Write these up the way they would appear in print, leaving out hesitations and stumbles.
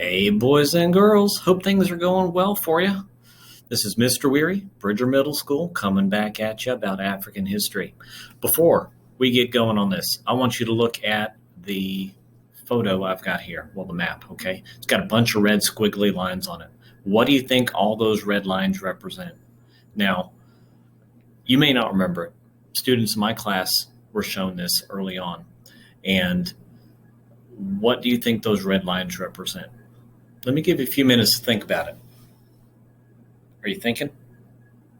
Hey, boys and girls. Hope things are going well for you. This is Mr. Weary, Bridger Middle School, coming back at you about African history. Before we get going on this, I want you to look at the photo I've got here. Well, the map, okay? It's got a bunch of red squiggly lines on it. What do you think all those red lines represent? Now, you may not remember it. Students in my class were shown this early on. And what do you think those red lines represent? Let me give you a few minutes to think about it. Are you thinking?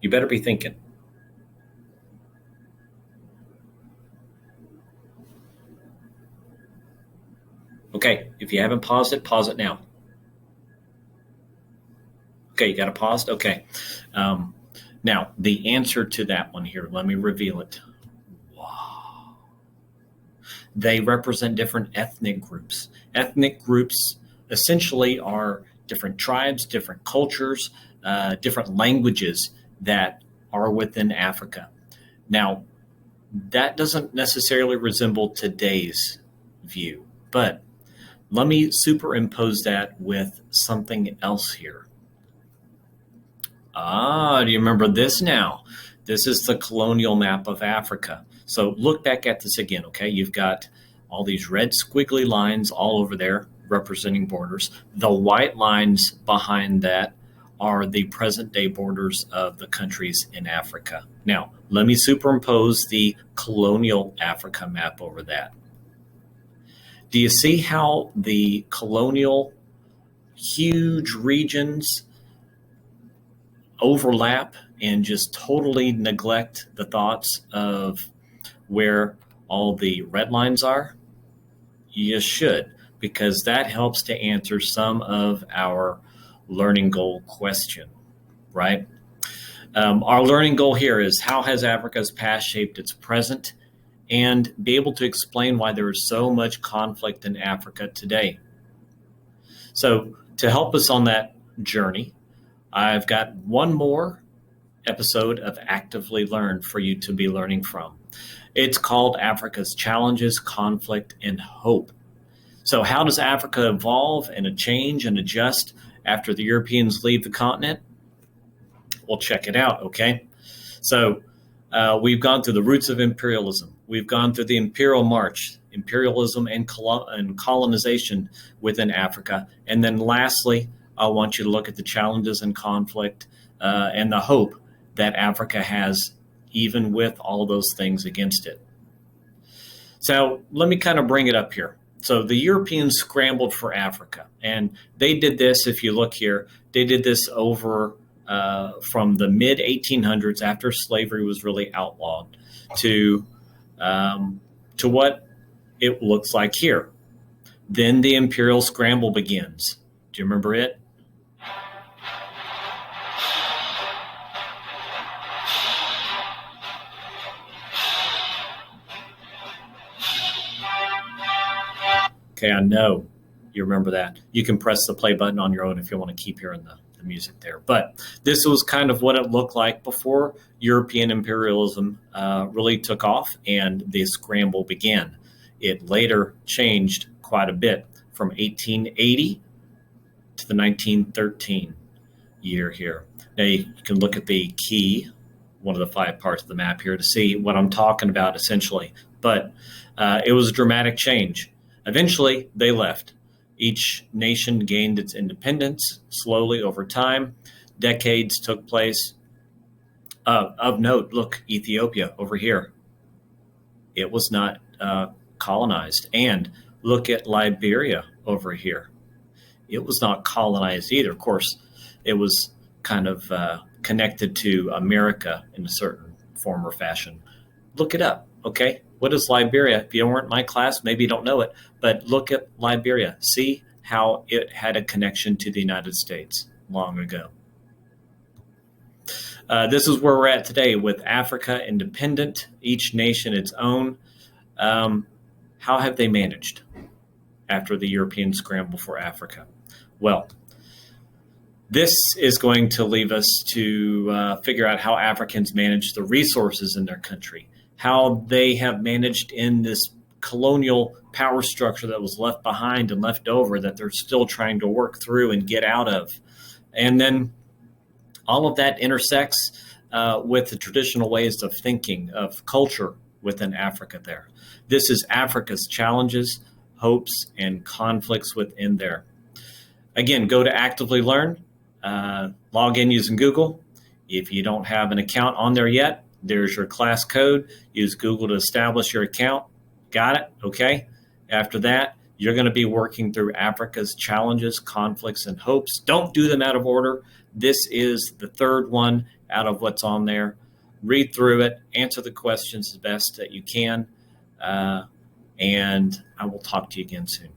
You better be thinking. Okay, if you haven't paused it, pause it now. Okay, you got it paused? Okay. Now, the answer to that one here, let me reveal it. Wow. They represent different ethnic groups. Ethnic groups essentially are different tribes, different cultures, different languages that are within Africa. Now, that doesn't necessarily resemble today's view, but let me superimpose that with something else here. Do you remember this now? This is the colonial map of Africa. So look back at this again, okay? You've got all these red squiggly lines all over there representing borders. The white lines behind that are the present day borders of the countries in Africa. Now, let me superimpose the colonial Africa map over that. Do you see how the colonial huge regions overlap and just totally neglect the thoughts of where all the red lines are? You should, because that helps to answer some of our learning goal question, right? Our learning goal here is how has Africa's past shaped its present, and be able to explain why there is so much conflict in Africa today. So to help us on that journey, I've got one more episode of Actively Learn for you to be learning from. It's called Africa's Challenges, Conflict, and Hope. So how does Africa evolve and change and adjust after the Europeans leave the continent? Well, check it out, okay? So we've gone through the roots of imperialism. We've gone through the imperial march, imperialism and colonization within Africa. And then lastly, I want you to look at the challenges and conflict and the hope that Africa has, even with all those things against it. So let me kind of bring it up here. So the Europeans scrambled for Africa, and they did this, if you look here, they did this over from the mid-1800s after slavery was really outlawed to what it looks like here. Then the Imperial Scramble begins. Do you remember it? Okay, I know you remember that. You can press the play button on your own if you want to keep hearing the music there. But this was kind of what it looked like before European imperialism really took off and the scramble began. It later changed quite a bit from 1880 to the 1913 year here. Now you can look at the key, one of the 5 parts of the map here, to see what I'm talking about essentially. But it was a dramatic change. Eventually, they left. Each nation gained its independence slowly over time. Decades took place. Of note, look, Ethiopia over here. It was not colonized. And look at Liberia over here. It was not colonized either. Of course, it was kind of connected to America in a certain form or fashion. Look it up, okay? What is Liberia? If you weren't in my class, maybe you don't know it, but look at Liberia. See how it had a connection to the United States long ago. This is where we're at today with Africa independent, each nation its own. How have they managed after the European scramble for Africa? Well, this is going to leave us to figure out how Africans manage the resources in their country, how they have managed in this colonial power structure that was left behind and left over that they're still trying to work through and get out of. And then all of that intersects with the traditional ways of thinking, of culture within Africa there. This is Africa's challenges, hopes, and conflicts within there. Again, go to Actively Learn, log in using Google. If you don't have an account on there yet, there's your class code. Use Google to establish your account. Got it? Okay. After that, you're going to be working through Africa's challenges, conflicts, and hopes. Don't do them out of order. This is the third one out of what's on there. Read through it, answer the questions as best that you can, and I will talk to you again soon.